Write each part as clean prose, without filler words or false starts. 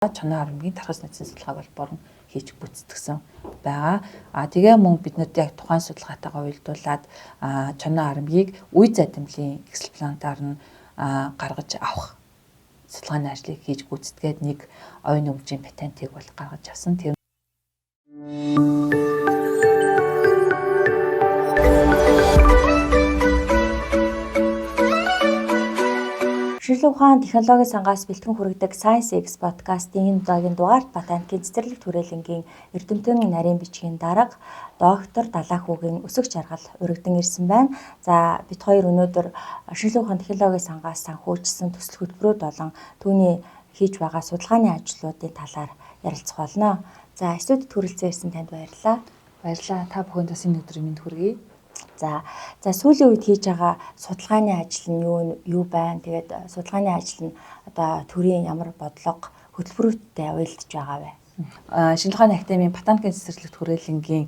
Чоноо харамгийн тархас нөөцийн судалгааг бол борон хийж гүйцэтгсэн байгаа. Тэгээ мөн биднэрт яг тухайн судалгаатайгаа уялдуулаад чоноо харамгийг үе задимлын эксплантаар нь гаргаж авах судалгааны ажлыг хийж гүйцэтгээд нэг оюун өмчийн патентыг бол гаргаж авсан. Шинжлэх ухаан технологийн сангаас бэлтгэн хүргэдэг Science X podcast-ийн энэ удаагийн дугаарт Ботаникийн цэцэрлэг түрээлэнгийн эрдэмтэн нарийн бичгийн дарга доктор Далаахүүгийн өсөг жаргал урагдсан ирсэн байна. За бид хоёр өнөөдөр шинжлэх ухаан технологийн сангаас санхүүжсэн төсөл хөтөлбөрүүд болон түүний хийж байгаа судалгааны ажлуудын талаар ярилцах болно. За студид хүрэлцэн ирсэн танд баярлалаа. Баярлалаа. Та бүхэнд бас энэ өдрийн мэнд хүргэе. За сүүлийн үед хийж байгаа судалгааны ажил нь юу байна? Тэгээд судалгааны ажил нь одоо төрийн ямар бодлого хөтөлбөрүүдтэй уялдж байгаа вэ? Шинжлэх ухааны академийн Ботаникийн цэцэрлэгт хүрээлэнгийн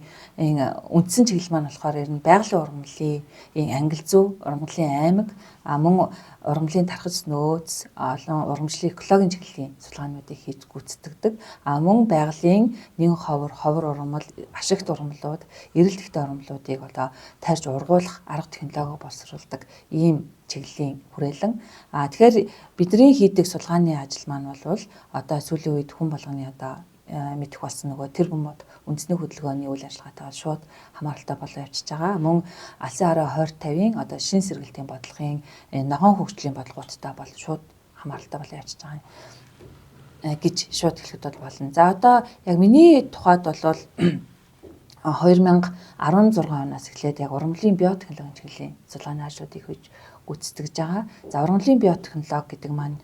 үндсэн чиглэл маань болохоор ер нь байгалийн ургамлын англи зүй, ургамлын аймаг, мөн ургамлын тархас нөөц, олон ургамлын экологийн чиглэлийн судалгаануудыг хийж гүйцэтгэдэг. Мөн байгалийн нэгэн ховор ургамал, ашигт ургамлууд, эрэлт ихтэй ургамлуудыг одоо тайрч ургуулах арга технологи боловсруулдаг ийм чиглэлийн хүрээлэн. Тэгэхээр бидний хийдэг судалгааны ажил маань бол одоо сүүлийн үед хүн болгоны одоо мэдэх болсон нөгөө тэр бомбод үндэсний хөдөлгөөний үйл ажиллагаатай шууд хамааралтай болоо явчихж байгаа. Мөн алсын хараа 2050-ийн одоо шин сэргэлтийн бодлогын ногоон хөгжлийн бодлогоудтай бол шууд хамааралтай болоо явчихж байгаа гэж шууд хэлэхэд бол болно. За одоо яг миний тухайд бол 2016 оноос эхлээд яг ургамлын биотехнологийн чиглэлийн судалгааны ажлуудыг хийж гүйцэтгэж байгаа. За ургамлын биотехнологи гэдэг маань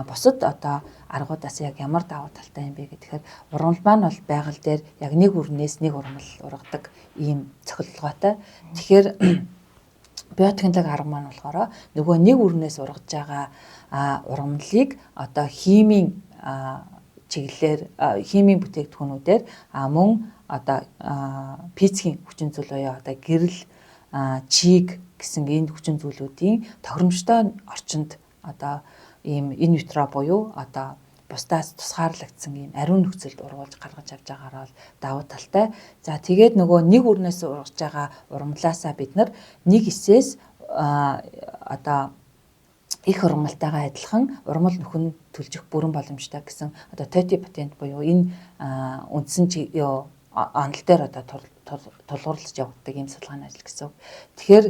бусад одоо аргуудаас яг ямар давуу талтай юм бэ гэхээр ургамал маань бол байгаль дээр яг нэг үрнээс нэг ургамал ургадаг ийм цохилгоотой. Тэгэхээр биотехнологи арга маань болохоор нөгөө нэг үрнээс ургаж байгаа ургамлыг одоо химийн чиглэлээр химийн бүтээгдэхүүнүүдээр мөн одоо физикийн хүчин зүйл буюу одоо гэрэл чиг гэсэн энэ хүчин зүйлүүдийн тохиромжтой орчинд одоо ийм ин витро буюу одоо бусдаас тусгаарлагдсан ийм ариун нөхцөлд ургуулж гаргаж авч байгаагаар бол давуу талтай. За тэгээд нөгөө нэг үрнээс ургаж байгаа ургамлаасаа бид нар нэг эсээс одоо их ургамалтайгаа адилхан ургамал нөхөн төлжих бүрэн боломжтой гэсэн одоо TOTI патент буюу энэ үндсэн онол дээр одоо тулгуурлаж явагддаг ийм судалгааны ажил гэсэн. Тэгэхээр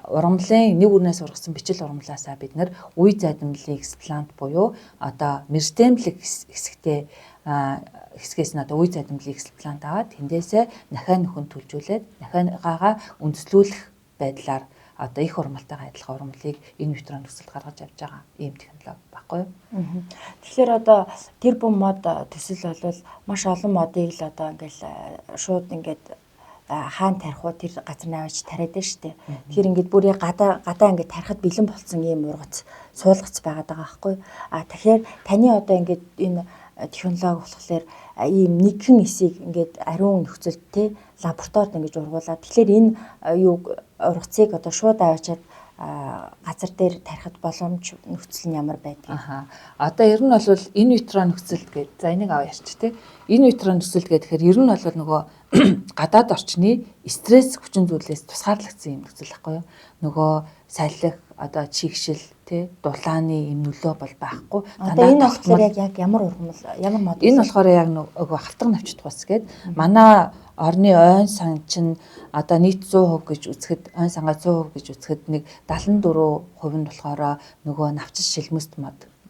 ургамлын нэг үрнээс ургасан бичил ургамлаасаа бид нар үе задимлын эксплант буюу одоо меридемлэг хэсгээс нь одоо үе задимлын эксплант аваад тэндээсээ нахаа нөхөн төлжүүлээд нахаагаа үндэслүүлэх байдлаар одоо их ургамалтайгаа адилхан ургамлыг энэ витро нөхцөлд гаргаж авч байгаа ийм технологи баггүй юу? Тэгэхээр одоо тэр бом мод төсөл бол маш олон модыг л одоо ингээл шууд ингээд хаан тарих уу тэр газар наваач тариад байна шүү дээ. Тэгэхээр ингээд бүр гадаа ингээд тарихад бэлэн болсон ийм ургац суулгац байгаад байгаа байхгүй. Тэгэхээр таны одоо ингээд энэ технологи болохоор ийм нэгэн эсийг ингээд ариун нөхцөлд те лабораторид ингэж ургуулад тэгэхээр энэ ургацыг одоо шууд аваачаад газар дээр тарихад боломж нөхцөл нь ямар байдаг? Одоо ер нь бол энэ витро нөхцөлд гээд за энийг аваа ярьч те. Энэ витро нөхцөлд гэхээр ер нь бол нөгөө гадаад орчны стресс хүчин зүйлээс тусгаарлагдсан юм нөхцөл байхгүй юу? Нөгөө салхи одоо чигшил те дулааны юм нөлөө бол байхгүй. Одоо энэ болохоор яг ямар ургамал ямар мод? Энэ болохоор яг нөгөө хавтга навчт бус гээд манай орны ойн сан чинь одоо нийт 100% гэж үзэхэд ойн сангаа 100% гэж үзэхэд нэг 74% нь болохоор нөгөө навчис шилмэст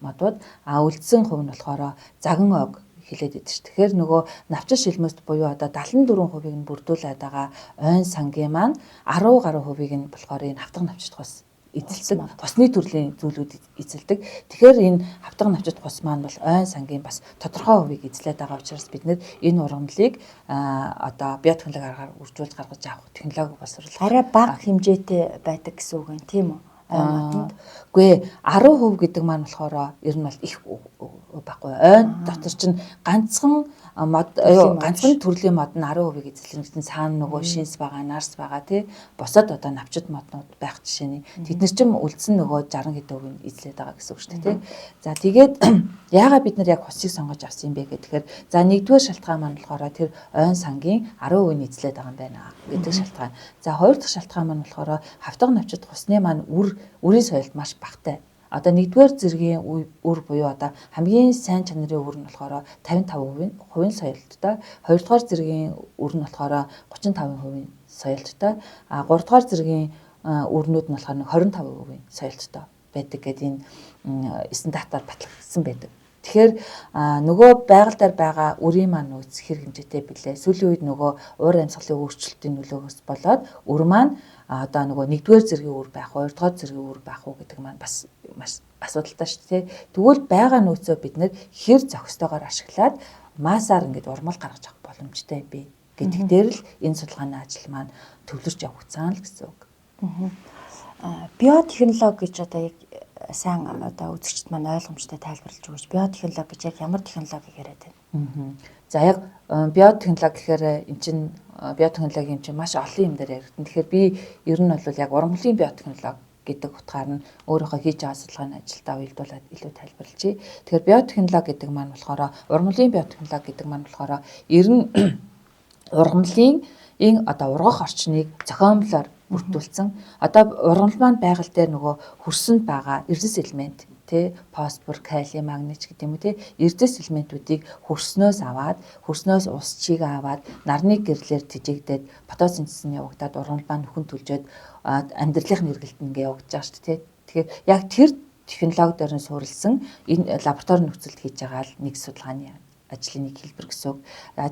модууд үлдсэн хувь нь болохоор заган ог хилээд идэв ш. Тэгэхээр нөгөө навчис шилмэст буюу одоо 74%-ийг нь бүрдүүлээд байгаа ойн сангийн маань 10 гаруй хувийг нь болохоор энэ хавтга навчт бус эзэлдэг босны төрлийн зүйлүүд эзэлдэг. Тэгэхээр энэ хавтга навчит бос маань бол ойн сангийн бас тодорхой хувийг эзлээд байгаа учраас бид нэр энэ ургамлыг одоо биотехнологи аргаар үржүүлж гаргаж авах технологи боловсруулах арай бага хэмжээтэй байдаг гэсэн үг юм тийм үү? Үгүй 10% гэдэг маань болохоор ер нь бол их байхгүй. Ойн дотор чинь ганцхан мод ганцхан төрлийн мод нь 10% эзэлсэн цаана нөгөө шинс байгаа, нарс байгаа тий. Босоод одоо навчид моднууд байх жишээний. Тэд нар ч үлдсэн нөгөө 60 хэдэн хувийг эзлээд байгаа гэсэн үг шүү дээ тий. За тэгээд яагаад бид нар яг хусыг сонгож авсан юм бэ гэхээр за нэгдүгээр шалтгаан маань болохоор тэр ойн сангийн 10% нь эзлээд байгаа юм байна гэдэг шалтгаан. За хоёр дахь шалтгаан маань болохоор хавтга навчид хусны маань үрийн соёлд маш багатай. Одоо нэгдүгээр зэргийн үр буюу одоо хамгийн сайн чанарын үр нь болохоор 55% соёлттой, хоёрдугаар зэргийн үр нь болохоор 35% соёлттой, гуравдугаар зэргийн үрнүүд нь болохоор 25% соёлттой байдаг гэдэг энэ стандартаар батлагдсан байдаг. Тэгэхээр нөгөө байгаль дээр байгаа үрийн маань нөөц хэр хэмжээтэй билээ. Сүүлийн үед нөгөө уур амьсгалын өөрчлөлтийн нөлөөгөөс болоод үр маань одоо нөгөө нэгдүгээр зэргийн үр байх, хоёрдугаар зэргийн үр байх уу гэдэг маань бас маш асуудалтай шүү дээ. Тэгвэл байгаа нөөцөө бид нэр хэр зохистойгоор ашиглаад маасаар ингээд урмал гаргаж авах боломжтой бий гэдэг дээр л энэ судалгааны ажил маань төвлөрч явах цаана л гэсэн үг. Биотехнологи гэж одоо яг сайн одоо үзэгчд маань ойлгомжтой тайлбарлаж өгөөч. Биотехнологи гэж яг ямар технологиг яриад байна? За яг биотехнологи гэхээр эн чинь биотехнологи юм чинь маш олон юм дээр яригдана. Тэгэхээр би ер нь бол яг ургамлын биотехнологи гэдэг утгаар нь өөрийнхөө хийж байгаа судалгааны ажилдаа уялдуулаад илүү тайлбарлажээ. Тэгэхээр биотехнологи гэдэг маань болохоор ургамлын биотехнологи гэдэг маань болохоор ер нь ургамлын одоо ургах орчныг зохиомжлоор бүрдүүлсэн. Одоо ургамал маань байгаль дээр нөгөө хөрсөнд байгаа эрдэс элемент тий фосфор, калий, магнич гэдэг юм уу тий эрдэс элементүүдийг хөрснөөс аваад хөрснөөс ус чийг аваад нарны гэрлэлээр тэжээгдээд фотосинтез нь явагдаад ургамал маань нөхөн төлжөөд амьдралын эргэлтэнд ингээ явагдаж байгаа шүү дээ. Тэгэхээр яг тэр технологи дээр нь суурилсан энэ лаборатори нөхцөлд хийж байгаа л нэг судалгааны ажлын нэг хэлбэр гэсэн үг.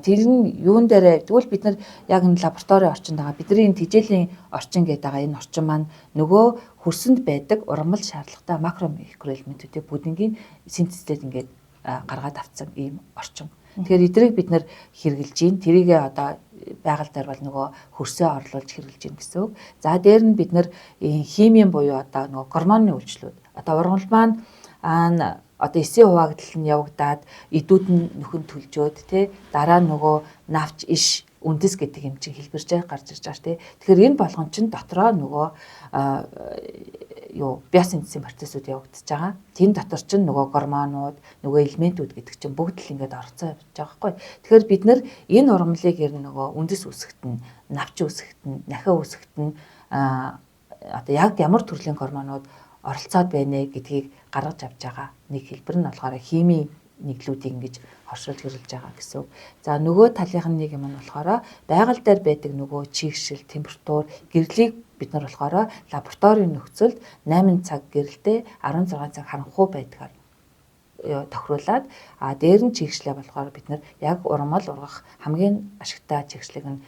Тэр нь юун дээр тэгвэл бид нар яг энэ лабораторийн орчинд байгаа бидний энэ тэжээлийн орчин гэдэг байгаа энэ орчин маань нөгөө хөрсөнд байдаг ургамал шаардлагатай макро микроэлементүүдийн бүдингийн синтезлээд ингээд гаргаад авцсан ийм орчин. Тэгэхээр эдрийг бид нар хэрэгжилж гин тэрийгээ одоо байгаль дээр бол нөгөө хөрсөө орлуулж хэрэгжилж гин гэсэн үг. За дээр нь бид нар химийн буюу одоо нөгөө гормоны үйлчлүүд одоо ургамал маань одоо эсийн хуваагдал нь явагдаад идүүд нь нөхөн төлжөөд тий дараа нөгөө навч иш үндэс гэдэг юм чинь хэлбэржээ гарч ирж байгаа тий. Тэгэхээр энэ болгон чинь дотроо нөгөө биосинтезийн процессыг явагдаж байгаа. Тэн дотор чинь нөгөө гормонууд, нөгөө элементүүд гэдэг чинь бүгд л ингээд орцоо явж байгаа байхгүй. Тэгэхээр бид нар энэ ургамлыг ер нь нөгөө үндэс үсэгт нь, навч үсэгт нь, нахиа үсэгт нь одоо яг ямар төрлийн гормонууд оролцоод байна гэдгийг гаргаж авч байгаа нэг хэлбэр нь болохоор химийн нэглүүдийг ингэж хоршуулж хэрэглэж байгаа гэсэн. За нөгөө талынх нь нэг юм нь болохоор байгаль дээр байдаг нөгөө чигшил, температур, гэрлийг бид нар болохоор лабораторийн нөхцөлд 8 цаг гэрэлтэй 16 цаг харанхуй байдгаар тохируулаад дээр нь чигшлээ болохоор бид нар яг ургамал ургах хамгийн ашигтай чигшлийг нь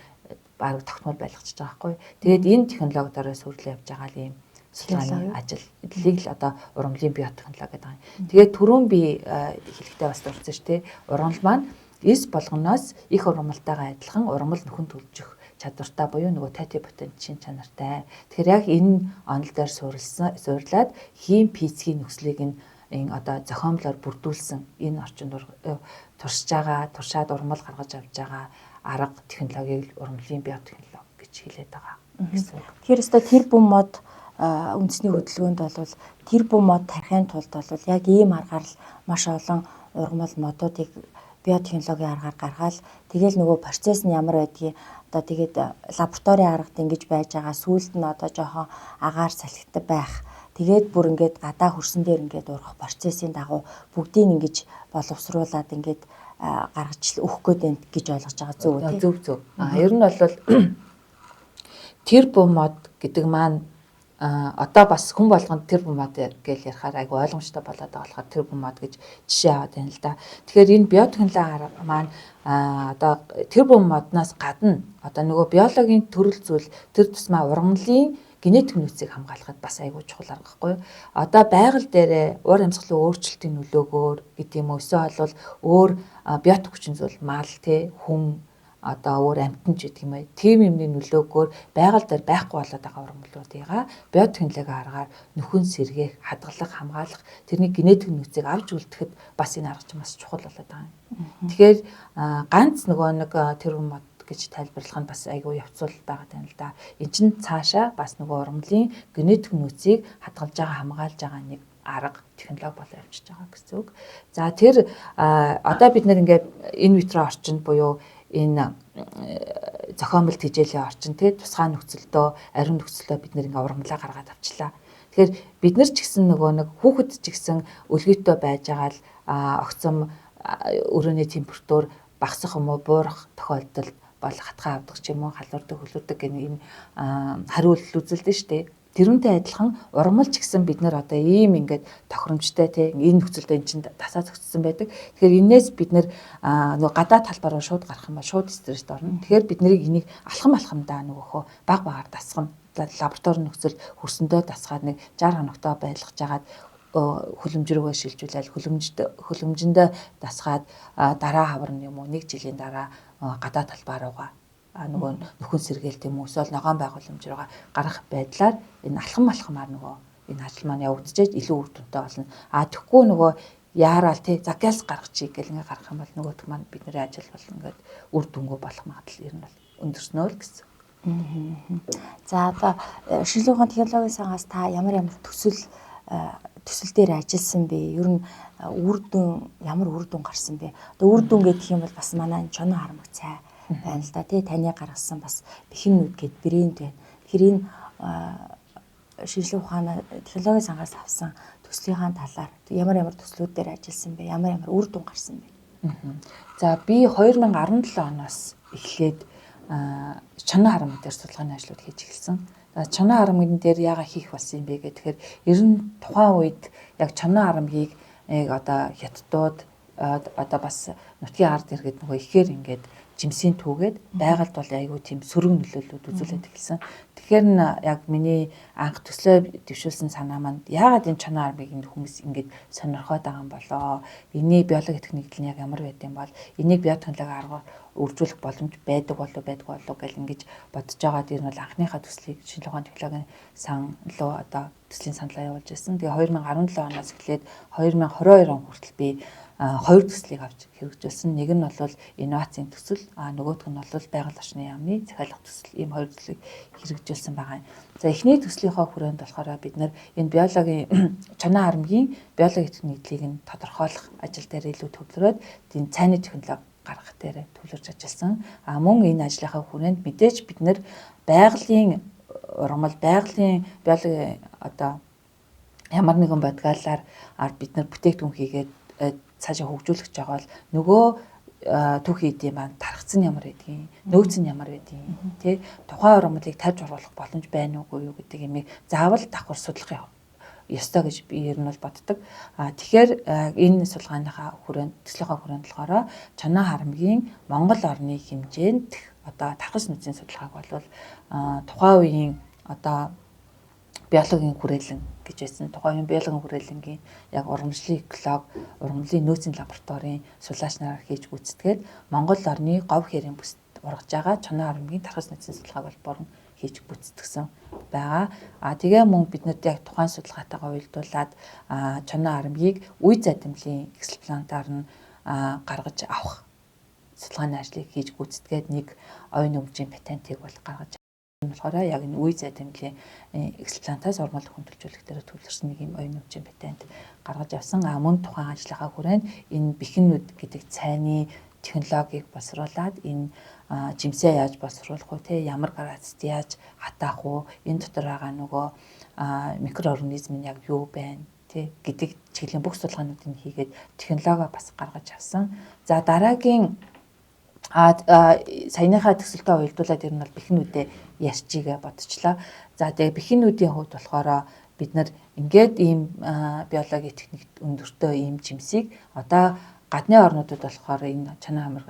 баг тогтмол байлгачихж байгаа байхгүй. Тэгээд энэ технологи дараа сүрлээ явж байгаа юм судалгааны ажил. Эдлийг л одоо ургамлын биотехнологи гэдэг юм. Тэгээд түрүүн би хэлэхдээ бас дурдсан шүү дээ. Ургамал маань эс болгоноос их ургамалтайгаа адилхан ургамал нөхөн төлжих чадвартай буюу нөгөө тати потенцийн чанартай. Тэгэхээр яг энэ онол дээр суурлаад хим физикийн нөхцөлийг энэ одоо зохиомжлоор бүрдүүлсэн энэ орчинд туршаад ургамал гаргаж авч байгаа арга технологиг ургамлын биотехнологи гэж хэлээд байгаа гэсэн үг. Тэгэхээр өстой тэр бүм мод үндэсний хөдөлгөөнд бол тэр бүм мод тарихын тулд бол яг ийм аргаар л маш олон ургамал модуудыг биотехнологийн аргаар гаргаад тэгэл нөгөө процесс нь ямар байдгийг одоо тэгээд лабораторийн аргад ингэж байж байгаа сүүлд нь одоо жоохон агаар салхитай байх. Тэгээд бүр ингээд гадаа хөрсөн дээр ингээд ургах процессын дагуу бүгдийг ингэж боловсруулад ингээд гаргаж өгөх гээд гэж ойлгож байгаа зүг үү? Зөв. Ер нь бол тэр бүм мод гэдэг маань одоо бас хүн болгонд тэр бүм мод гэж ярихаар айгүй ойлгомжтой болоод байгаа болохоор тэр бүм мод гэж жишээ аваад байна л да. Тэгэхээр энэ биотехнологи маань одоо тэр бүм модноос гадна одоо нөгөө биологийн төрөл зүйл тэр тусмаа ургамлын генетик нөөцийг хамгаалахад бас айгүй чухал арга байхгүй юу? Одоо байгаль дээр уур амьсгалын өөрчлөлтийн нөлөөгөөр гэдэг юм уу? Эсвэл бол өөр биотик хүчин зүйл мал, хүн одоо өөр амьтан ч гэдэг юм бай. Тим юмны нөлөөгөөр байгаль дээр байхгүй болоод байгаа ургамлуудыгаа биотехнологийн аргаар нөхөн сэргээх, хадгалах, хамгаалах, тэрний генетик нөөцийг авч үлдэхэд бас энэ арга чинь бас чухал болоод байгаа юм. Тэгэхээр ганц нөгөө нэг тэр мод гэж тайлбарлах нь бас айгүй явцуул байгаа юм л да. Энд чинь цаашаа бас нөгөө ургамлын генетик нөөцийг хадгалж байгаа, хамгаалж байгаа нэг арга технологи болоо явчихж байгаа гэсэн үг. За тэр одоо бид нэр ингээд инвитро орчинд буюу энэ зохиомжтой хичээлийн орчин тусгай нөхцөлдөө, ариун нөхцөлдөө бид нэр ингээд ургамлаа гаргаад авчлаа. Тэгэхээр бид нар ч гэсэн нөгөө нэг хүүхэд ч гэсэн өлгийтэй байж байгаа л огцом өрөөний температур багасах юм уу, буурах тохиолдолд бол хатгаа авдаг ч юм уу, халуурдаг, хөлөөдөг гэх юм хариулт үзэлдэн шүү дээ. Тэрүүнтэй адилхан ургамал ч гэсэн бид нар одоо ийм ингээд тохиромжтой энэ нөхцөлдөө эн чинь тасаа зогссон байдаг. Тэгэхээр энээс бид нар нөгөө гадаа талбараа шууд гарах юм ба шууд стресст орно. Тэгэхээр бид нарыг энийг алхамдаа нөгөөхөө баг багаар дасгана. Лаборатори нөхцөл хөрсөндөө дасгаад нэг 60 хоногтой байлгаж жагаад хөлөмж рүүгээ шилжүүлээд хөлөмжөндөө дасгаад дараа хавар юм уу 1 жилийн дараа гадаа талбай руугаа нөгөө нөхөн сэргээл тийм үү эсвэл ногоон байгууламж руугаа гарах байдлаар энэ алхамаар нөгөө энэ ажил маань явагдчихэж илүү үр дүнтэй болно. Тэгэхгүй нөгөө яараал за газ гаргачих гэл ингээ гарах юм бол нөгөөх маань бидний ажил бол ингээд үр дүнгүй болох магадлал ер нь бол өндөрснөө л гэсэн. За одоо шинжилгээ ухааны технологийн сангаас та ямар төсөл дээр ажилласан бэ? Ер нь ямар үр дүн гарсан бэ? Одоо үр дүн гэдэг юм бол бас манай чоноо харамг цай байна л да таны гаргасан бас бэхэн нүд гэд брэнд байна. Тэгэхээр энэ шинжилгээ ухааны технологийн сангаас авсан төслийнхаа талаар ямар төслүүд дээр ажилласан бэ? Ямар үр дүн гарсан бэ? За би 2017 оноос эхлээд чоноо харамг дээр судалгааны ажлууд хийж эхэлсэн. Чоноо харамгын дээр яагаад хийх болсон юм бэ гэхээр ер нь тухайн үед яг чоноо харамгийг одоо хятадууд одоо бас нутгийн ард иргэд нөгөө ихээр ингээд жимсийн түүгээд байгальд бол айгүй тийм сөрөг нөлөөллүүд үзүүлээд эхэлсэн. Тэгэхээр яг миний анх төслөө дэвшүүлсэн санаа маань яагаад энэ чоноо харамгийг энэ хүмүүс ингээд сонирхоод байгаа юм болоо? Эний биологи техникл нь яг ямар байд юм бол энийг биотехнологи аргаар үржүүлэх боломж байдаг болов гэл ингэж бодож байгаа дэр нь бол анхныхаа төслийг шинжилгээ ухааны технологийн сан руу одоо төслийн саналаа явуулж байсан. Тэгээ 2017 оноос эхлээд 2022 он хүртэл би 2 төслийг авч хэрэгжүүлсэн. Нэг нь бол инновацийн төсөл, нөгөөх нь бол байгаль орчны яамны захиалга төсөл. Ийм 2 төслийг хэрэгжүүлсэн байгаа юм. За эхний төслийнхөө хүрээнд болохоор бид нар энэ биологийн чоноо харамгийн биологи техниклийг нь тодорхойлох ажил дээр илүү төвлөрөөд энэ цайны технологи гаргах дээр төвлөрж ажилласан. Мөн энэ ажлынхаа хүрээнд мэдээж бид нар байгалийн ургамал, байгалийн биологи одоо ямар нэгэн бодгалаар бид нар бүтээгдэхүүн хийгээд цаашаа хөгжүүлэх жагаа бол нөгөө түүхий эдийн маань тархацсан ямар байдгийг, нөөц нь ямар байдгийг тий тухайн ургамлыг тавьж оруулах боломж байна уугүй юу гэдэг юмыг заавал давхар судлах ёстой гэж би ер нь бол боддог. Тэгэхээр энэ судалгааныхаа төслийнхаа хүрээнд болохоор чоноо харамгийн Монгол орны хэмжээнд одоо тархас нөөцийн судалгааг бол тухайн үеийн одоо биологийн хүрээлэн гэж байсан. Тухайн үеийн биологийн хүрээлэнгийн яг ургамлын эколог, ургамлын нөөцийн лабораторийн сулаач нараар хийж гүйцэтгээд Монгол орны говь хэрийн бүст ургаж байгаа чоноо харамгийн тархас нөөцийн судалгааг бол борон хийж гүйцэтгсэн байгаа. Тэгээ мөн биднэрт яг тухайн судалгаатайгаа уялдуулаад чоноо харамгийг үе задимлын эксплантаар нь гаргаж авах судалгааны ажлыг хийж гүйцэтгээд нэг оюун өмчийн патентыг бол гаргаж болохоор яг энэ үе задимлын эксплантаас ургамал хөндлөжүүлэх дээр төвлөрсөн нэг юм оюун өмчийн патент гаргаж авсан. Мөн тухайн ажлынхаа хүрээнд энэ бэхэн нүд гэдэг цайны технологиг боловсруулад энэ жимсээ яаж боловсруулах вэ те ямар градуст яаж хатаах вэ энэ дотор байгаа нөгөө микроорганизм нь яг юу байна те гэдэг чиглэлийн бүх судалгаануудыг хийгээд технологи бас гаргаж авсан. За дараагийн саяныхаа төсөлтөд уялдуулаад ер нь бол бэхнүүдээ ярьчигээ бодчихлоо. За тэгээ бэхнүүдийн хувьд болохоор бид нар ингээд ийм биологи техникт өндөртөө ийм жимсийг одоо гадны орнуудад болохоор энэ чоноо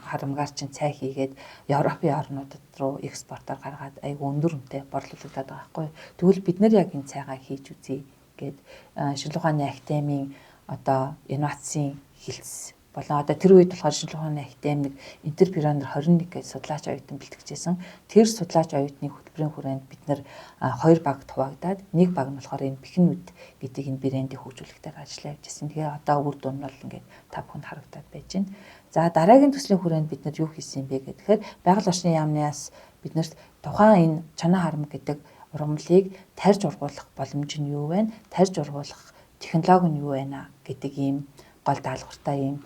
харамгаар чинь цай хийгээд Европын орнуудад руу экспортоор гаргаад айгүй өндөр үнэтэй борлуулагдаад байгаа байхгүй. Тэгвэл бид нар яг энэ цайгаа хийж үзье гэд шинжилгээ ухааны академийн одоо инновацийн хилцс болон одоо тэр үед болохоор шинжлэх ухааны академи нэг интерпиранер 21 гэж судлаач оюутан бэлтгэжсэн. Тэр судлаач оюутны хөтөлбөрийн хүрээнд бид нэр 2 баг хуваагдаад нэг баг нь болохоор энэ бэхнүүд гэдэг энэ брэндийг хөгжүүлэхдээ ажиллаа явж байсан. Тэгээ одоо үр дүн нь бол ингээд та бүхэнд харагдаад байж байна. За дараагийн төслийн хүрээнд бид нар юу хийсэн бэ гэхээр байгаль орчны яамнаас биднэрт тухайн энэ чанаа харамг гэдэг ургамлыг тарьж ургуулах боломж нь юу вэ? Тарьж ургуулах технологи нь юу вэ гэдэг ийм гол даалгавартай ийм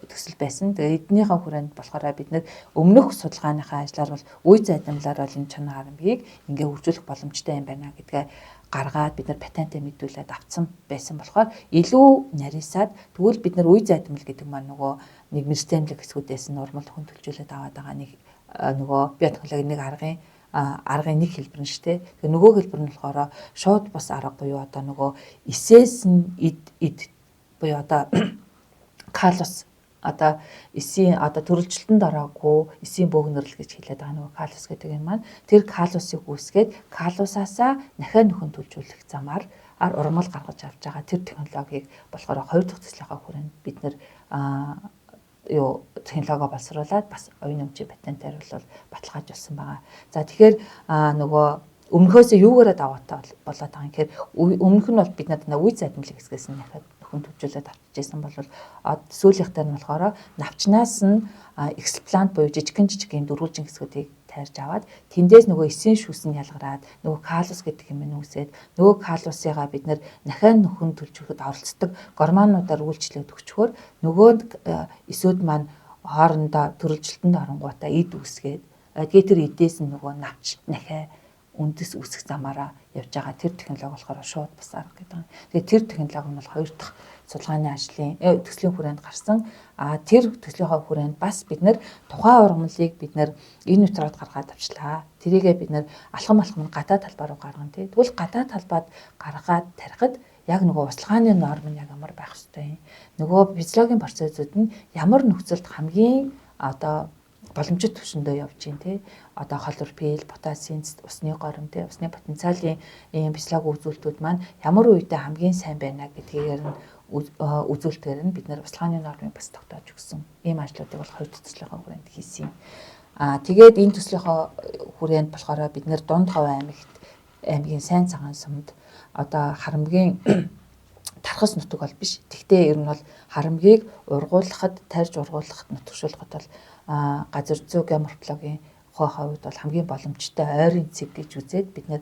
төсөл байсан. Тэгээ эднийхээ хүрээнд болохоор бид нэр өмнөх судалгааныхаа ажлаар бол үе зайдамлаар бол энэ чанаа харамгийг ингээ хөгжүүлэх боломжтой юм байна гэдгээ гаргаад бид нар патентээ мэдүүлээд авцсан байсан болохоор илүү нарийсаад тэгвэл бид нар үе зайдамл гэдэг маань нөгөө нэг мэрсэмлэг хэсгүүдээс нь урмал хөндлөжүүлээд аваад байгаа нэг нөгөө биотехнологийн нэг аргын нэг хэлбэр нь шүү дээ. Тэгээ нөгөө хэлбэр нь болохоор шууд бас арга буюу одоо нөгөө эсээс нь эд буюу одоо калус одоо эсийн одоо төрөлжилтөнд ороогүй эсийн бөөгнөрл гэж хэлээд байгаа нөгөө калус гэдэг юм маань тэр калусыг үүсгээд калусаасаа нахиа нөхөн төлжүүлэх замаар урмал гаргаж авч байгаа тэр технологиг болохоор 2 дахь төслийнхаа хүрээнд бид нэр технологи боловсруулад бас оюун өмчийн патентээр бол баталгаажуулсан байгаа. За тэгэхээр нөгөө өмнөхөөсөө юугаараа даваатай болоод байгаа юм гэхээр өмнөх нь бол бид надад үе зайдамлыг хэсгээс нь дахиад нөхөн төвжүүлээд авчижсэн бол сүүлийнхтэй нь болохоор навчнаас нь эксплант буюу жижигхэн дөрвөлжин хэсгүүдийг тайрж аваад тэндээс нөгөө эсийн шүүс нь ялгараад нөгөө калус гэдэг юм үүсээд нөгөө калусыгаа бид нахиа нөхөн төлжүүлэхэд оролцдог гормонуудаар үйлчлээд өгчхөөр нөгөө эсүүд маань хоорондоо төрөлжилтөнд оронгуудаа эд үүсгээд тэгээ тэр эдээс нь нөгөө навч нахиа үндэс үүсэх замаараа явж байгаа тэр технологи болохоор шууд бас арга гэдэг юм. Тэгээ тэр технологи нь бол 2 дахь судалгааны ажлын төслийн хүрээнд гарсан. Тэр төслийнхөө хүрээнд бас бид нэр тухайн ургамлыг бид нэр энэ нутраад гаргаад авчлаа. Тэрийгээ бид нэр алхам гадаад талбаа руу гаргана тий. Тэгвэл гадаад талбайд гаргаад тарихад яг нөгөө услгааны норм нь яг ямар байх ёстой юм. Нөгөө физиологийн процессыг нь ямар нөхцөлд хамгийн одоо боломжит түвшиндөө явж гин тий. Одоо хлорфил, потасин, усны горим тий, усны потенциалын ийм физиологи үзүүлэлтүүд маань ямар үедээ хамгийн сайн байна гэдгээр нь үзүүлэлтээр нь бид нэр услгааны нормыг бас тогтоож өгсөн. Ийм ажлуудыг бол 2 төслийнхөө хүрээнд хийсэн юм. Тэгээд энэ төслийнхөө хүрээнд болохоор бид нэр Дунд Хов аймгийн Сайн цагаан сумд одоо харамгийн тархас нутаг бол биш. Тэгтээ ер нь бол харамгийг ургуулахад, тарьж ургуулахад, нутагшуулахад бол газар зүй геоморфологийн хувьд бол хамгийн боломжтой ойрын цэг гэж үзээд бид нэр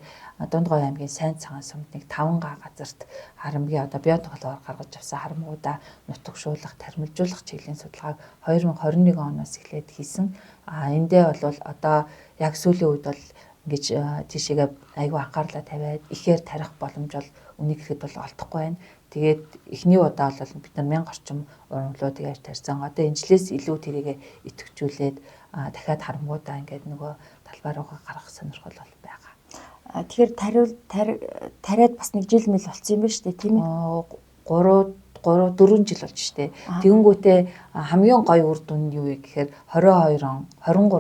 Дунд Хов аймгийн Сайн цагаан сумд нэг 5 га газарт харамгийн одоо биотехнологиор гаргаж авсан харамгуудаа нутагшуулах, тармилжуулах чиглэлийн судалгааг 2021 оноос эхлээд хийсэн. Эндээ бол одоо яг сүүлийн үед бол ингэж тийшээгээ айгүй анхаарлаа тавиад ихээр тарих боломж бол үнийг ихэд бол олдохгүй байна. Тэгээд эхний удаа бол бид нар 1000 орчим ургамлуудыг яаж тарьсан. Одоо энэ жилээс илүү тэрийгэ идэвхжүүлээд дахиад харамгуудаа ингээд нөгөө талбай руугаа гаргах сонирхол бол байгаа. Тэгэхээр тариад бас 1 жил мэл болсон юм байна шүү дээ, тийм ээ? 4 жил болж штэ. Тэгэнгүүтээ хамгийн гоё үр дүн нь юу вэ гэхээр 23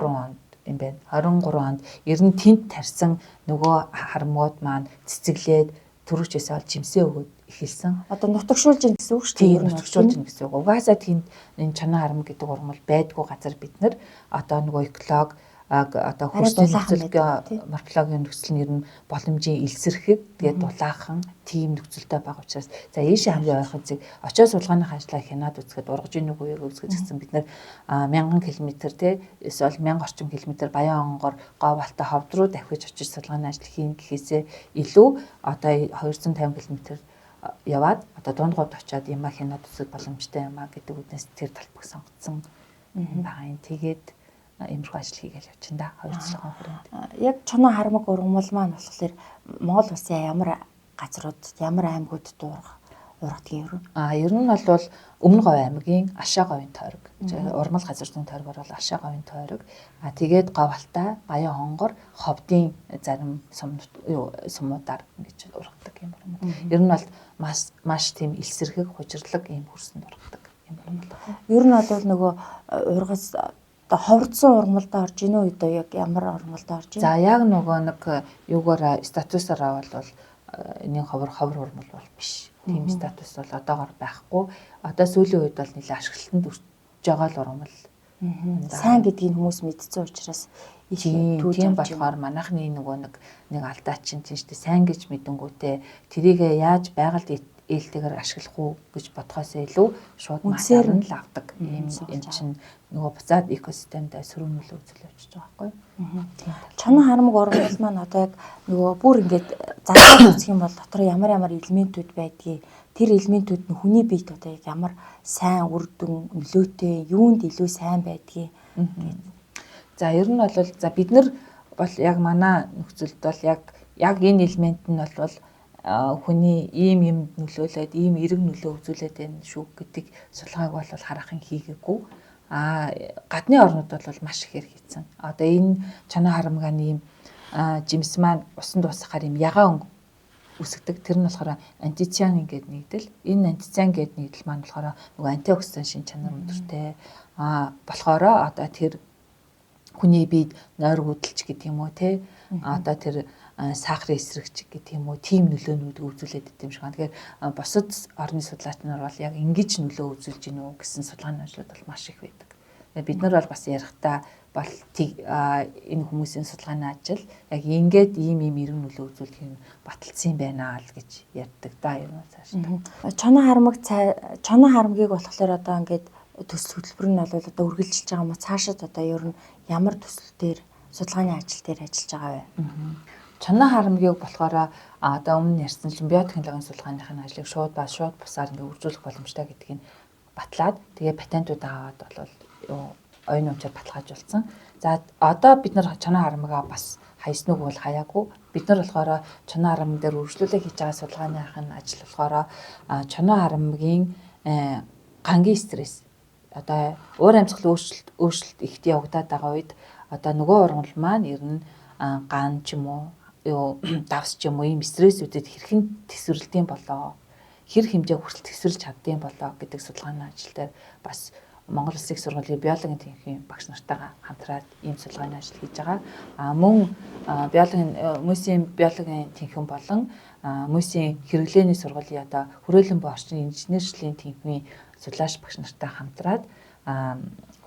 онд юм байна. 23 онд ер нь тент тарьсан нөгөө харамгууд маань цэцэглээд төрөвчөөсөө ол жимсээ өгөөд эхэлсэн. Одоо нутагшуулж ин гэсэн үг шүү дээ. Тийм нутагшуулж ин гэсэн үг. Угаасаа тэнд энэ чанаа харамг гэдэг ургамал байдгүй газар бид нар одоо нөгөө эколог одоо хөрсний нөхцөлөгийн морфологийн нөхцөл нь ер нь боломжийн илсэрхэг тэгээд дулаахан тийм нөхцөлтэй байгаа учраас за ийшээ хамгийн ойрхон зэг очиод судалгааны ажлаа хянаад үзэхэд ургаж ийн үгүй яг үзэж гисэн бид нар 1000 км тий эсвэл 1000 орчим километр баян онгор говьалтай ховд руу давхиж очиж судалгааны ажил хийн гэхээсээ илүү одоо 250 км яваад одоо Дунд Говьд очиод ямаа хянаад үзэх боломжтой юмаа гэдэг үднээс тэр талбайг сонгоцсон байгаа юм. Тэгээд иймэрхүү ажил хийгээл явчихна да 2 жилийн хүрээнд. Яг чоноо харамг ургамал маань болохоор Монгол улсын ямар газрууд, ямар аймагуудад ургадаг юм? Ер нь бол Өмнө Говь аймгийн Ашаа говийн тойрог. Урмал газар зүйн тойрогор бол Ашаа говийн тойрог. Тэгээд Говьалтай, Баян хонгор, Ховдын зарим сумуудаар ингэж ургадаг юм байна. Ер нь бол маш тийм илсэрхэг, хужирлаг ийм хөрсөнд ургадаг юм байна. Ер нь бол нөгөө ургас ховрдсон ургамалд орж ийн үү одоо яг ямар ургамалд орж ийн? За яг нөгөө нэг юугаар статусаараа бол энэ ховор урмал бол биш. Тийм статус бол одоогоор байхгүй. Одоо сүүлийн үед бол нэлээд ашиглалтанд өртөж байгаа л урмал. Сайн гэдгийг хүмүүс мэдсэн учраас их түүж тийм болохоор манайхны нөгөө нэг алдаа чинь тийм шүү дээ. Сайн гэж мэдэнгүүтээ тэрийгэ яаж байгальд ээлтэйгээр ашиглах уу гэж бодхоос илүү шууд масаар нь л авдаг. Ийм чинь нөгөө буцаад экосистемд сөрөмөлөө үзэл явуулж байгаа байхгүй. Чонон харамг ургамал маань одоо яг нөгөө бүр ингээд задлаад үзэх юм бол дотор ямар элементүүд байдгийг, тэр элементүүд нь хүний биед одоо яг ямар сайн үр дүн нөлөөтэй, юунд илүү сайн байдгийг. За ер нь бол за бид нар бол яг манай нөхцөлд бол яг энэ элемент нь бол хүний ийм юм нөлөөлөд ийм эрг нөлөө үзүүлээд байна шүү гэдэг судалгааг бол харахын хийгээгүй. Гадны орнууд бол маш ихээр хийцэн. Одоо энэ чонон харамгааны ийм жимс маань усанд дуусахаар ийм ягаан үсгдэг. Тэр нь болохоор антицианин гэдэг нэгдэл. Энэ антициан гэдэг нэгдэл маань болохоор нөгөө антиоксидан шин чанар өндөртэй. Болохоор одоо тэр хүний биед нойр хөдөлж гэдэг юм уу те. Одоо тэр сахарын эсрэгч гэх юм уу тийм нөлөөнүүд үзүүлээд идэм шиг. Тэгэхээр бусад орны судлаач нар бол яг ингэж нөлөө үзүүлж гинэ үү гэсэн судалгааны ажлууд бол маш их байдаг. Бид нар бол бас ярихдаа бол энэ хүмүүсийн судалгааны ажил яг ингээд ийм эргэн нөлөө үзүүлэх юм баталсан байна л гэж ярьдаг да юм цааш. Чонон харамгийг болохоор одоо ингээд төсөл хөтөлбөр нь бол одоо үргэлжилж байгаа юм уу? Цаашид одоо ер нь ямар төсөл дээр судалгааны ажил дээр ажиллаж байгаа вэ? Чонон харамгийг болохоор одоо өмнө ярьсан чинь биотехнологийн судалгааныхын ажлыг шууд бусаар ингээ үржүүлэх боломжтой гэдгийг батлаад тэгээ патентууд аваад бол оюун ухамсаар баталгаажуулсан. За одоо бид нар чонон харамгаа бас хайсныг бол хаяагүй. Бид нар болохоор чонон харамг дээр үржлүүлэх хийж байгаа судалгааныхын ажил болохоор чонон харамгийн гангийн стресс одоо уур амьсгалын өөрчлөлт ихт явагдаад байгаа үед одоо нөгөө ургамал маань ер нь ган ч юм уу давс ч юм уу ийм стрессүүдэд хэрхэн тэсвэрлэдэм болоо хэр хэмжээ хүртэл тэсвэрлж чаддсан болоо гэдэг судалгааны ажил дээр бас Монгол Улсын их сургуулийн биологийн тэнхимийн багш нартайгаа хамтраад ийм судалгааны ажил хийж байгаа. Мөн хүмүүсийн биологийн тэнхим болон хүмүүсийн хэрэглээний сургуулийн одоо хүрээлэн буй орчин инженерчлэлийн тэнхимийн судлаач багш нартай хамтраад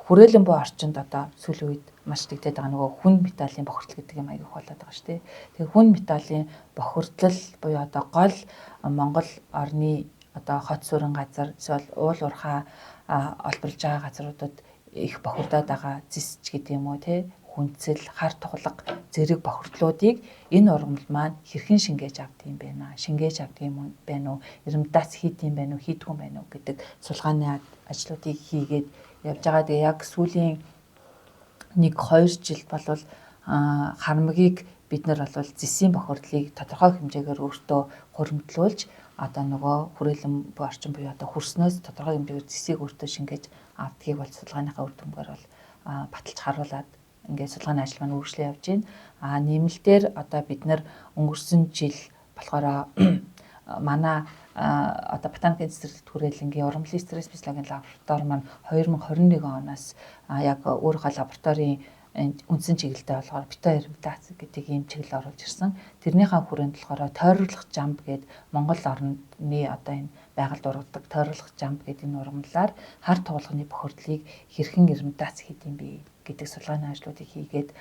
хүрээлэн буй орчинд одоо сүүлийн үед маш дэгдээд байгаа нөгөө хүн металлын бохирдол гэдэг юм аяг их болоод байгаа шүү дээ. Тэгээ хүн металлын бохирдол буюу одоо гол Монгол орны одоо хот сүрэн газар эсвэл уул уурхай олборлж байгаа газруудад их бохирдоод байгаа зис ч гэдэг юм уу те хүнцэл хар туглаг зэрэг бохирдлуудыг энэ ургамал маань хэрхэн шингээж авдаг юм бэ наа шингээж авдаг юм байна уу эрэмдац хийд юм байна уу хийдгүй юм байна уу гэдэг судалгааны ажлуудыг хийгээд явж байгаа. Тэгээ яг сүүлийн 1-2 жил болвол харамгийг бид нар бол зэсийн бохирдлыг тодорхой хэмжээгээр өөртөө хуримтлуулж одоо нөгөө хүрээлэн буй орчин буюу одоо хөрснөөс тодорхой хэмжээгээр зэсийг өөртөө шингээж авдгийг бол судалгааныхаа үр дүнгээр бол баталж харуулад ингээд судалгааны ажил маань үргэлжлэн явж байна. Нэмэлтээр одоо бид нар өнгөрсөн жил болохоор манай одоо ботаникийн цэцэрлэгт хүрээлэнгийн ургамлын стресс физиологийн лаборатори маань 2021 оноос яг өөрийнхөө лабораторийн үндсэн чиглэлтэй болохоор биоэрэмтац гэдэг ийм чиглэл оруулж ирсэн. Тэрнийхээ хүрээнд болохоор тойруулах жамб гэдэг Монгол орны одоо энэ байгальд ургадаг тойруулах жамб гэдэг энэ ургамлаар хар туулганы бохирдлыг хэрхэн эрэмтац хийх юм бэ гэдэг судалгааны ажлуудыг хийгээд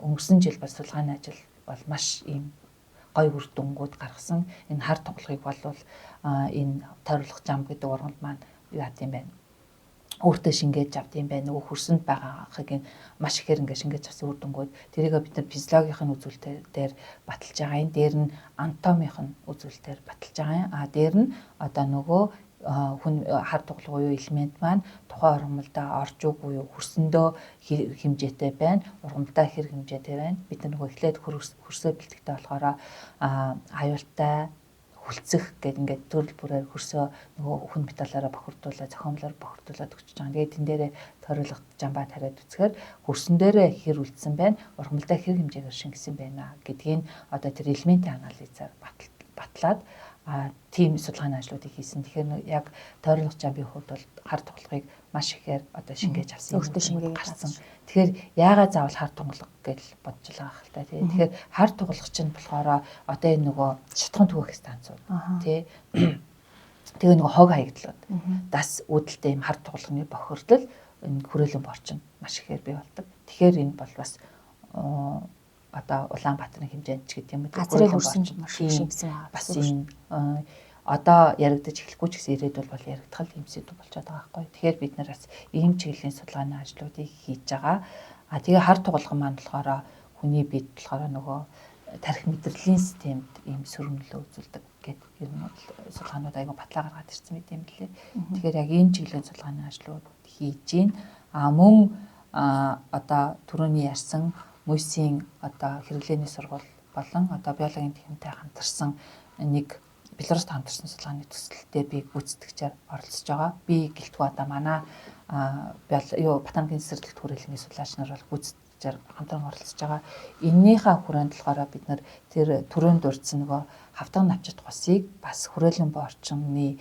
өнгөрсөн жил бас судалгааны ажил бол маш ийм гой үр дүнгууд гаргасан. Энэ хар тоглохыг бол энэ тойруулах жамб гэдэг ургамал маань яа гэм бэ? Өөртөө шингээж авд юм байна. Нөгөө хөрсөнд байгаагыг маш ихээр ингээд шингээж авсан үр дүнгууд тэрийг бид нар физиологийн үзүүлэлтээр баталж байгаа. Энэ дээр нь анатомийн үзүүлэлтээр баталж байгаа. Дээр нь одоо нөгөө хүн хар туглах буюу элемент маань тухайн ургамалдаа орж үгүй юу хөрсөндөө хэмжээтэй байна. Ургамалдаа хэр хэмжээтэй байна. Бид нар нөгөө эхлээд хөрсөө бэлтгэхдээ болохоор аюултай хүлцэх гэдэг ингээд төрөл бүрээр хөрсөө нөгөө хүн металлаараа бохирдуулаад зохиомлоор бохирдуулаад өгч байгаа. Тэгээд тэн дээрээ тойруулах жамбаа тариад үзэхээр хөрсөн дээрээ хэр үлдсэн байна, ургамалдаа хэр хэмжээгээр шингэсэн байна гэдгийг одоо тэр элементийн анализаар батлаад тийм судалгааны ажлуудыг хийсэн. Тэгэхээр яг тойрогч амбийн хувьд бол хар тоглохыг маш ихээр одоо шингээж авсан. Өөртөө шингээгээд гарсан. Тэгэхээр яагаад заавал хар тоглох гэж бодож байгаа хэл та тий. Тэгэхээр хар тоглох чинь болохоор одоо энэ нөгөө шатхан түгэх станцууд тий. Тэгээ нөгөө хог хаягдлууд дас үүдэлтэй юм хар тоглохны бохирдол энэ хүрээлэн борчин маш ихээр бий болдог. Тэгэхээр энэ бол бас одоо Улаанбаатарын хэмжээнд ч гэдэг юм уу газрын хөрсөн маш их шингэсэн байгаа. Бас энэ одоо яригдаж эхлэхгүй ч гэсэн ирээдүйд бол яригдах юм сэдв болчиход байгаа байхгүй. Тэгэхээр бид нар бас ийм чиглэлийн судалгааны ажлуудыг хийж байгаа. Тэгээ хар тугалган маань болохоор хүний биед болохоор нөгөө тарих мэдрэлийн системд ийм сөрөмлөө үзүүлдэг гэдэг ер нь бол судалгаанууд айгүй батлаа гаргаад ирсэн мэт юм лээ. Тэгэхээр яг энэ чиглэлийн судалгааны ажлууд хийж гин. Мөн одоо түрүүний ярьсан мөсийн одоо хэрэглээний сургууль болон одоо биологийн техниктэй хамтарсан нэг Беларуст хамтарсан судалгааны төсөлтөд би гүйцэтгэгчээр оролцож байгаа. Би гэлтгүй одоо манай Батангийн цэцэрлэгт хүрээлэнгийн судлаач нар бол гүйцэтгэгчээр хамтран оролцож байгаа. Эннийхээ хүрээнд болохоор бид нар тэр түрүүнд дурдсан нөгөө хавтган навчит гусыг бас хүрээлэн борчмны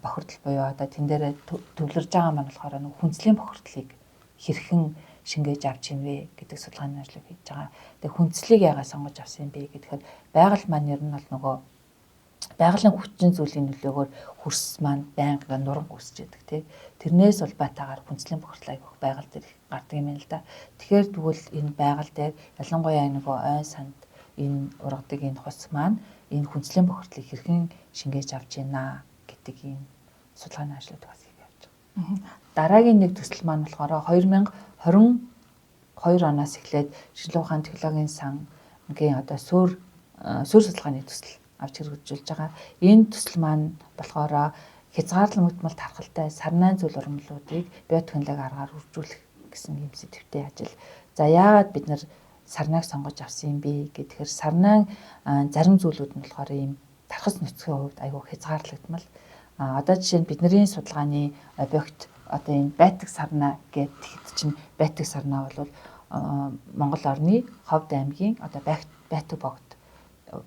бохирдол буюу одоо тэн дээр төвлөрж байгаа маань болохоор нөгөө хүнслийн бохирдлыг хэрхэн шингээж авч юм бэ гэдэг судалгааны ажлыг хийж байгаа. Тэгээ хүнслийг яагаад сонгож авсан юм бэ гэхээр байгаль маань ер нь бол нөгөө байгалийн хүчин зүйлийн нөлөөгөөр хөрс маань байнга нуран үсэж яадаг тий. Тэрнээс улбаатаагаар хүнслийн бохирдол айгүйх байгаль дээр гардаг юм л да. Тэгэхээр тэгвэл энэ байгаль дээр ялангуяа нөгөө ой санд энэ ургадаг энэ хус маань энэ хүнслийн бохирдлыг хэрхэн шингээж авч яана гэдэг ийм судалгааны ажлууд бас хийж явж байгаа. Дараагийн нэг төсөл маань болохоор 2022 оноос эхлээд шинжилгээ ухааны технологийн сангийн одоо суурь судалгааны төсөл авч хэрэгжүүлж байгаа. Энэ төсөл маань болохоор хязгаарлан мөтмөл тархалтай сарнайн зүйл ургамлуудыг биотехнологи аргаар үржүүлэх гэсэн юм сэдвтэй ажил. За яагаад бид нар сарнааг сонгож авсан юм бэ гэхээр сарнаан зарим зүйлүүд нь болохоор ийм тархас нөхцөлийн хувьд айгүй хязгаарлагдмал. Одоо жишээ нь бидний судалгааны объект одоо энэ байтаг сарнаа гэдэг чинь байтаг сарнаа бол Монгол орны Ховд аймгийн одоо байтаг богд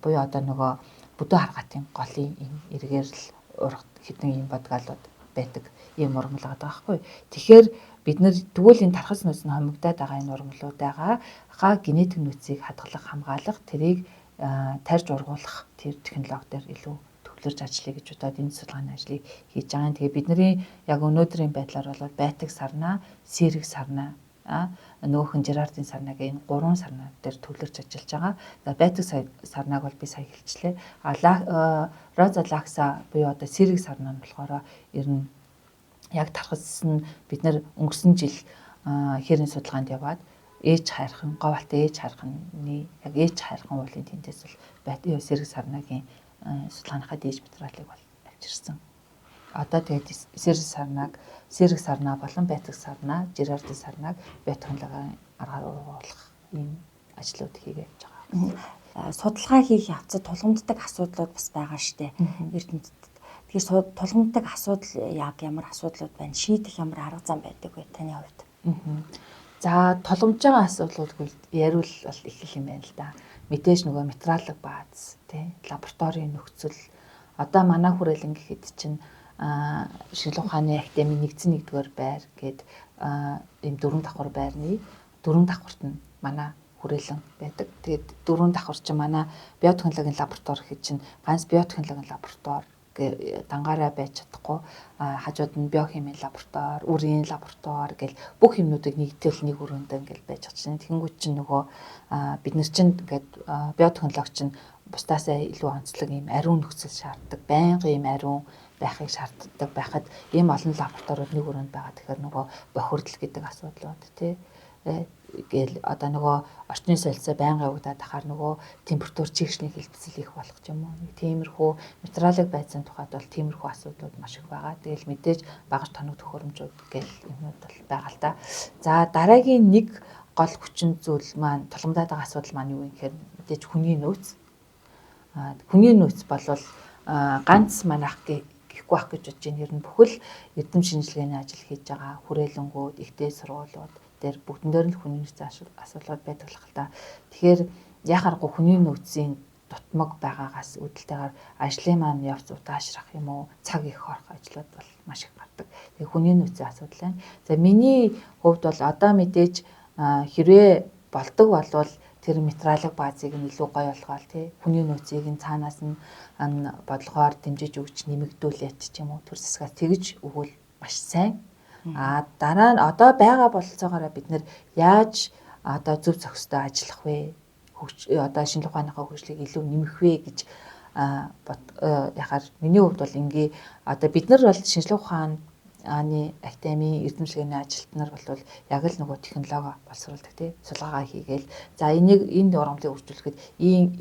буюу одоо нөгөө Бүдөө харгатын голын ийм эргээр л ургад хэдэн ийм бодгалууд байдаг ийм ургамал байгаа байхгүй. Тэгэхээр бид нар тэгвэл энэ тархас нөөц нь хомигдоод байгаа энэ ургамлуудаа генетик нөөцийг хадгалах, хамгаалах, тэрийг тарьж ургуулах тэр технологи дээр илүү төвлөрж ажиллая гэж бодоод энэ судалгааны ажлыг хийж байгаа. Тэгээ бидний яг өнөөдрийн байдлаар бол байтаг сарнаа, сэрэг сарнаа нөгөөхөн Жерардын сарнагийн 3 сарнаа дээр төвлөрч ажиллаж байгаа. За байтаг сарнааг бол би сая хэлчихлээ. Роза лакса буюу одоо сэрэг сарнаа нь болохоор ер нь яг тархас нь бид нар өнгөрсөн жил хэрийн судалгаанд яваад ээж хайрхан, говьалтай ээж хайрханы яг ээж хайрхан уулын тэнцээс бол сэрэг сарнагийн судалгааныхаа дээж материалыг бол авчирсан. Одоо тэгээд сэрэг сарнаа болон байтаг сарнаа, Жерардын сарнааг биотехнологийн аргаар ургуулах ийм ажлууд хийгээд байгаа. Судалгаа хийх явцад тулгамддаг асуудлууд бас байгаа штэ Эрдэнэтэд. Тэгэхээр тулгамддаг асуудал яг ямар асуудлууд байна? Шийдэх ямар арга зам байдаг вэ таны хувьд? За тулгамдж байгаа асуудлууд яриул бол их юм байна л да. Мэдээж нөгөө материалог бааз, тий, лабораторийн нөхцөл. Одоо манай хүрээлэн гэхэд чинь шинжилгээ ухааны академийн нэгдсэн нэгдүгээр байр гээд ийм 4 давхар байрны 4 давхарт нь манай хүрээлэн байдаг. Тэгээд 4 давхар чинь манай биотехнологийн лаборатори гэж чинь ганц биотехнологийн лаборатори дангаараа байж чадахгүй хажууд нь биохимийн лаборатори, үрийн лаборатори гэл бүх юмнуудыг нэгтгэл нэг өрөөнд ингээл байж чадчихна. Тэгэнгүүт чинь нөгөө бид нар чинь ингээд биотехнологи чинь бусдаасаа илүү онцлог ийм ариун нөхцөл шаарддаг. Байнгын ийм ариун байхыг шаарддаг байхад ийм олон лабораториуд нэг өрөөнд байгаа. Тэгэхээр нөгөө бохирдол гэдэг асуудлууд тий гээл одоо нөгөө орчны солилцоо байнга явагдаад ахаар нөгөө температур чигшний хэлбэлцэл их болох юм уу. Тиймэрхүү материалыг байцсан тухайд бол тиймэрхүү асуудлууд маш их байгаа. Тэгэл мэдээж багаж тоног төхөөрөмжүүд гээл юмнууд бол байгаа л да. За дараагийн нэг гол хүчин зүйл маань тулгамдаад байгаа асуудал маань юу вэ гэхээр мэдээж хүний нөөц. Хүний нөөц болвол ганц манайх гэхгүй ах гэж бодож байна. Ер нь бүхэл эрдэм шинжилгээний ажил хийж байгаа хүрээлэнгүүд, ихтэй сургуулиуд дээр бүгдэн дээр нь хүний нөөцийн асуудлууд байдаг л та. Тэгэхээр яхааргүй хүний нөөцийн дутмаг байгаагаас үүдэлтэйгээр ажлын маань явц удаашрах юм уу, цаг их орох ажлууд бол маш их гардаг. Тэгээ хүний нөөцийн асуудал байна. За миний хувьд бол одоо мэдээж хэрвээ болдог болвол тэр материалын баазыг нь илүү гоё болгоол тий. Хүний нөөцийг нь цаанаас нь бодлогоор дэмжиж өгч нэмэгдүүлээд ч юм уу төр засгаас тэгж өгвөл маш сайн. Дараа нь одоо байгаа бололцоогоор бид нэр яаж одоо зөв зохистой ажиллах вэ? Одоо шинжлэх ухааныхаа хөгжлийг илүү нэмэх вэ гэж яхаар миний хувьд бол ингээ одоо бид нар бол шинжлэх ухааны академийн эрдэмшлэгийн ажилтнууд нар бол яг л нөгөө технологи боловсруулдаг тий судалгаа хийгээл за энэ урамлыг үржүүлэхэд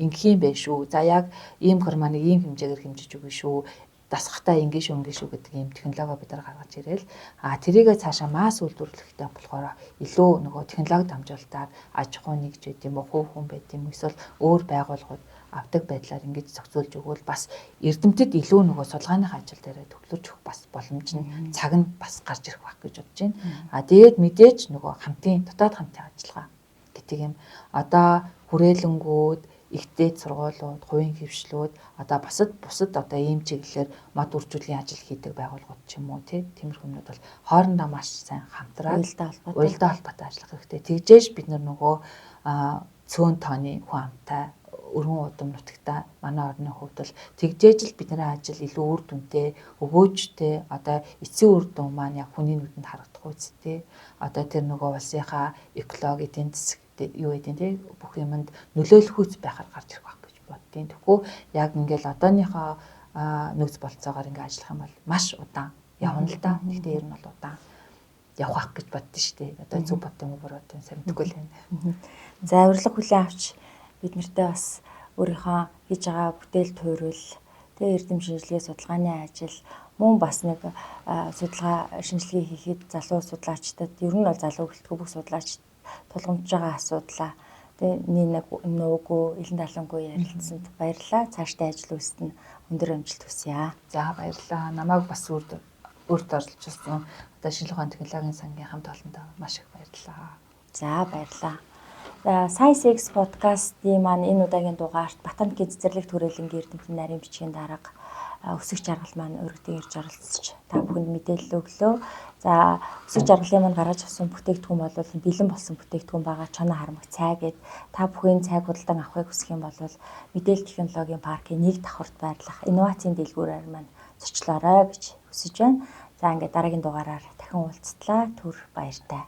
ингэх юм байх шүү. За яг ийм гормоныг ийм хэмжээгээр хэмжиж өгнө шүү. Дасгахтаа ингэ шүү гэдэг ийм технологи бид нар гаргаж ирээл тэрийгээ цаашаа масс үйлдвэрлэхтэй болохоор илүү нөгөө технологи дамжуулалтаар аж ахуй нэгж байд юм уу хувь хүн байд юм эсвэл өөр байгууллагууд авдаг байдлаар ингэж зохицуулж өгвөл бас эрдэмтэд илүү нөгөө судалгааныхаа ажил дээр төвлөрч өгөх бас боломж нь цаг нь бас гарч ирэх байх гэж бодож байна. Тэгээд мэдээж нөгөө дотоод хамтын ажиллагаа гэдэг юм одоо хүрээлэнгүүд ихтэй сургуулиуд, хувийн хөвшлүүд одоо бусад одоо ийм чиглэлээр мод үржүүлгийн ажил хийдэг байгууллагууд ч юм уу тиймэрхүүнүүд бол хоорондоо маш сайн хамтраад уялдаа холбоотой ажиллах хэрэгтэй. Тэгжээж бид нөгөө цөөн тооны хүн амтай өргөн удам нутагта манай орны хувьд бол тэгжээж л бидний ажил илүү үр дүнтэй, өгөөжтэй одоо эцсийн үр дүн маань яг хүний нүдэнд харагдах үстэй. Одоо тэр нөгөө улсынхаа экологи эдийн засаг юу гэдэг тий бүх юмд нөлөөлөхүйц байхаар гарч ирэх байх гэж боддیں۔ Тэгэхгүй яг ингээл одооныхоо нөөц болцоогоор ингээ ажиллах юм бол маш удаан явна л да. Гэхдээ ер нь бол удаан явах гэж боддоо шүү дээ. Одоо зөв бод юм уу буруу юм сайн мэдэхгүй л байна. За урилга хүлээн авч бид нартай бас өөрийнхөө хийж байгаа бүтээл туйрал тэгээ эрдэм шинжилгээ судалгааны ажил мөн бас нэг судалгаа шинжилгээ хийхэд залуу судлаачдад ер нь бол залуу гэлтгүй бүх судлаач тулгамдж байгаа асуудлаа тэгээ нэг нөөгүй элен далангүй ярилцсанд баярлалаа. Цаашдаа ажил үйлсэнд өндөр амжилт хүсье. За баярлалаа. Намайг бас өөртөө оролцуулсан одоо шинжлэх ухааны технологийн сангийн хамт олондоо маш их баярлалаа. За баярлалаа. Science X подкастын маань энэ удаагийн дугаарт ботаникийн цэцэрлэг төрөлнгийн эрдэмтний нарийн бичгийн дарга өсөг жаргал маань өргөдөн ирж оролцож та бүхэнд мэдээлэл өглөө. За өсөг жаргалын маань гаргаж авсан бүтээгдэхүүн бол бэлэн болсон бүтээгдэхүүн байгаа чоноо хармаг цай гэд та бүхэн цайг худалдан авахыг хүсэх юм бол мэдээлэл технологийн паркийн нэг давхурт байрлах инновацийн дэлгүүрээр маань зочлоорой гэж хүсэж байна. За ингээд дараагийн дугаараар дахин уулзтлаа. Түр баяртай.